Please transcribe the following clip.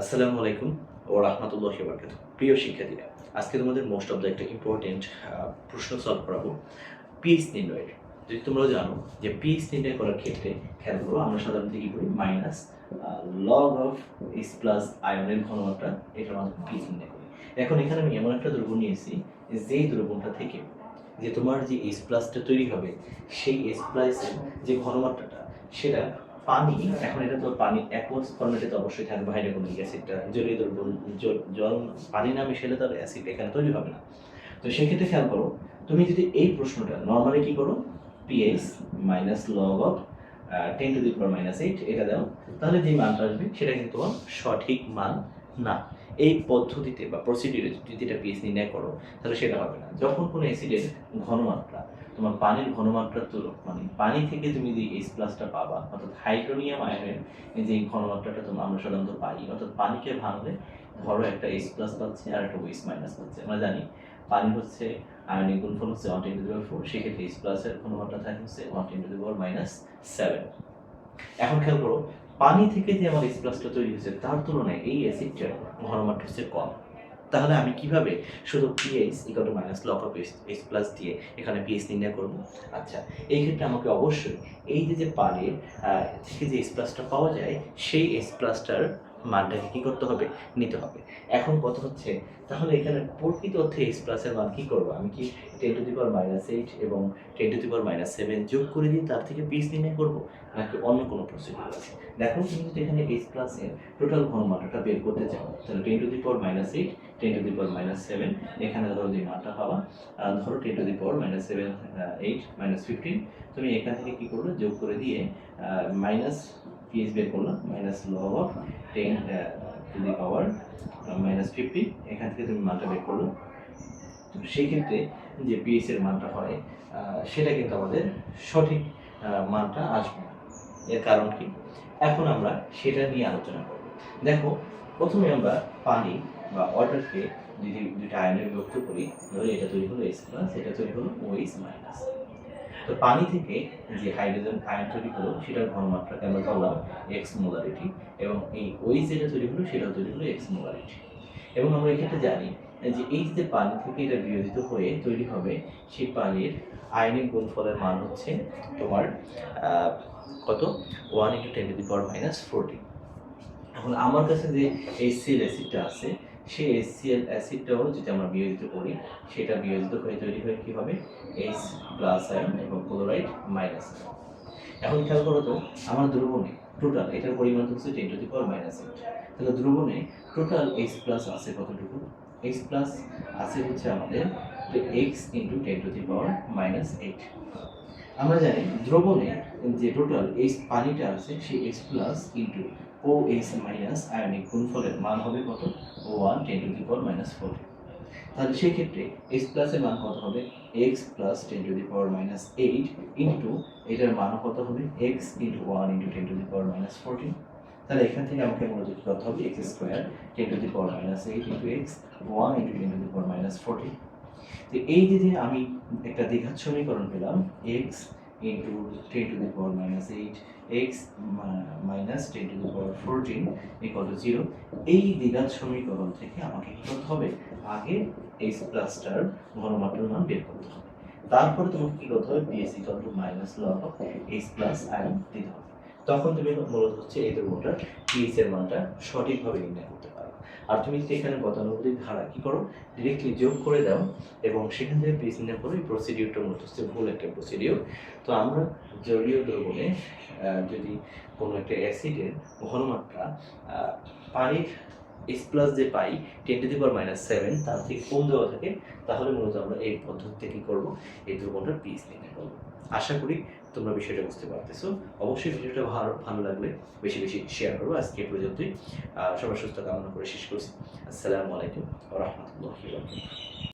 আসসালামু আলাইকুম ও রাহমাতুল্লাহি ওয়া বারাকাতুহু। প্রিয় শিক্ষার্থীরা, আজকে তোমাদের মোস্ট অফ দ্য একটা ইম্পর্টেন্ট প্রশ্ন সলভ করাবো পিএইচ নির্ণয়ের। যদি তোমরা জানো যে পিএইচ নির্ণয় করার ক্ষেত্রে খেয়াল করো, আমরা সাধারণত কি করি, minus log of H plus আয়নের ঘনমাত্রা, এটার মাধ্যমে পিএইচ নির্ণয় করি। এখন এখানে আমি এমন একটা দ্রবণ নিয়েছি যেই দ্রবণটা থেকে যে তোমার যে এইচ প্লাসটা তৈরি হবে, সেই এইচ প্লাসের যে ঘনমাত্রাটা সেটা পানি, এখন এটা তো পানি অ্যাকুয়াস ফরম্যাটে তো অবশ্যই থাকবে হাইড্রোক্লোরিক অ্যাসিডটা, জলীয় দ্রবণ, জল পানি না মিশালে তার অ্যাসিড এখানে তৈরি হবে না। তো সেক্ষেত্রে খেয়াল করো, তুমি যদি এই প্রশ্নটা নর্মালি কি করো, পিএইচ মাইনাস লগ অফ 10⁻⁸ এটা দাও, তাহলে যে মানটা আসবে সেটা কিন্তু তোমার সঠিক মান না। এই পদ্ধতিতে বা প্রসিডিউরে যদি এটা পিএইচ নির্ণয় করো তাহলে সেটা হবে না। যখন কোনো অ্যাসিডের ঘনমাত্রা তোমার পানির ঘনমাত্রার তুলনা, মানে পানি থেকে তুমি যে এইচ প্লাসটা পাবা, অর্থাৎ হাইড্রোনিয়াম আয়নের যে ঘনমাত্রাটা আমরা সাধারণত পাই, অর্থাৎ পানিকে ভাঙলে ধরো একটা এইচ প্লাস পাচ্ছে আর একটা ওএইচ মাইনাস পাচ্ছে। আমরা জানি পানি হচ্ছে আয়নিক গুণফল হচ্ছে 1×4, সেক্ষেত্রে এইচ প্লাসের ঘনমাত্রা থাকে হচ্ছে 1×−7। এখন খেয়াল করো, পানি থেকে যে আমার এইচ প্লাসটা তৈরি হয়েছে তার তুলনায় এই অ্যাসিডটার ঘনমাত্রা হচ্ছে কম। তাহলে আমি কিভাবে শুধু pH equal to minus log of H plus দিয়ে এখানে পিএইচ নির্ণয় করবো? আচ্ছা, এই ক্ষেত্রে আমাকে অবশ্যই এই যে পানির থেকে যে এইচ প্লাসটা পাওয়া যায় সেই এইচ প্লাসটার মানটাকে কী করতে হবে, নিতে হবে। এখন কথা হচ্ছে, তাহলে এখানে প্রকৃত অর্থে এইচ প্লাসের মান কী করবো? আমি কি 10⁻⁸ এবং 10⁻⁷ যোগ করে দিয়ে তার থেকে পিএইচ নির্ণয় করবো, নাকি অন্য কোনো প্রসিডিউর আছে? দেখো, তুমি যদি এখানে এইচ প্লাসের টোটাল ঘনমাত্রাটা বের করতে চাও তাহলে 10⁻⁸, 10⁻⁷, এখানে ধরো যে মানটা পাবা, ধরো 10⁻⁷, 8 -15, তুমি এখান থেকে কী করলে, যোগ করে দিয়ে মাইনাস পিএইচ বের করলাম, মাইনাস লগ অফ 10⁻⁻15, এখান থেকে তুমি মানটা বের করলো। তো সেই ক্ষেত্রে যে পিএইচ এর মানটা হয় সেটা কিন্তু আমাদের সঠিক মানটা আসবে না। এর কারণ কি? এখন আমরা সেটা নিয়ে আলোচনা করব। দেখো, প্রথমে আমরা পানি বা ওয়াটারকে যদি দুইটা আয়নে বিভক্ত করি, ধরে এটা তৈরি হলো এইচ প্লাস, এটা তৈরি হলো ওএইচ মাইনাস। তো পানি থেকে যে হাইড্রোজেন আয়ন তৈরি হলো সেটার ঘনমাত্রাকে আমরা ধরলাম এক্স মোলারিটি, এবং এই ওএইচ যেটা তৈরি হলো সেটাও তৈরি হলো এক্স মোলারিটি। এবং আমরা এক্ষেত্রে জানি যে এই যে পানি থেকে এটা বিয়োজিত হয়ে তৈরি হবে, সেই পানির আয়নিক গুণফলের মান হচ্ছে তোমার কত, 1×10⁻⁻14। এখন আমার কাছে যে HCl অ্যাসিডটা আছে, সেই HCl অ্যাসিডটাও যদি আমরা বিয়োজিত করি, সেটা বিয়োজিত হয়ে তৈরি হয় কী হবে, H প্লাস আয়ন এবং ক্লোরাইড মাইনাস আয়ন। এখন খেয়াল করো তো, আমার দ্রবণে টোটাল এটার পরিমাণ হচ্ছে 10⁻⁸। তাহলে দ্রবণে টোটাল H প্লাস আছে কতটুকু? H প্লাস আছে হচ্ছে আমাদের x×10⁻⁸। আমরা জানি দ্রবণে যে টোটাল H পানিটা আছে সেই H plus into OH minus ionic গুণফলের মান হবে কত, 1×10⁻⁴। তাহলে সেই ক্ষেত্রে H প্লাসের মান কত হবে, x প্লাস 10⁻⁸ ইন্টু এটার মান কত হবে, x ইন্টু 1×10⁻⁴। তাহলে এখান থেকে আমাকে মূলত কী করতে হবে, x² 10⁻⁸ ইন্টু x, 1×10⁻⁴। তো এই যে আমি একটা দ্বিঘাত সমীকরণ পেলাম, x into 10⁻⁸, x minus 10⁻⁴ equal to 0। এই দ্বিঘাত সমীকরণ থেকে আমাকে কী করতে হবে, আগে H প্লাসটার ঘনমাত্রার মান বের করতে হবে। তারপরে তোমাকে কী করতে হবে, pH equal to minus log of H plus ion দিতে হবে। তখন তুমি মূলত হচ্ছে এই দ্রবণটার পিএইচ এর মানটা সঠিকভাবে নির্ণয় করতে পারো। আর তুমি যদি এখানে গতানুগতিক ধারা কী করো, ডিরেক্টলি যোগ করে দাও এবং সেখান থেকে পিএইচ নির্ণয় করো। এই প্রসিডিউরটা মূলত হচ্ছে ভুল একটা প্রসিডিউর। তো আমরা জলীয় দ্রবণে যদি কোনো একটা অ্যাসিডের ঘনমাত্রা পানির H প্লাস যে পাই 10⁻⁷, তার থেকে কম দেওয়া থাকে, তাহলে মূলত আমরা এই পদ্ধতিতে কী করবো, এই দ্রবণটার পিএইচ নির্ণয় করবো। আশা করি তোমরা বিষয়টা বুঝতে পারতেছো। অবশ্যই ভিডিওটা ভালো লাগলে বেশি বেশি শেয়ার করবো। আজকে এই পর্যন্তই। সবার সুস্থ কামনা করে শেষ করছি। আসসালামু আলাইকুম ওয়া রাহমাতুল্লাহি ওয়া বারাকাতুহু।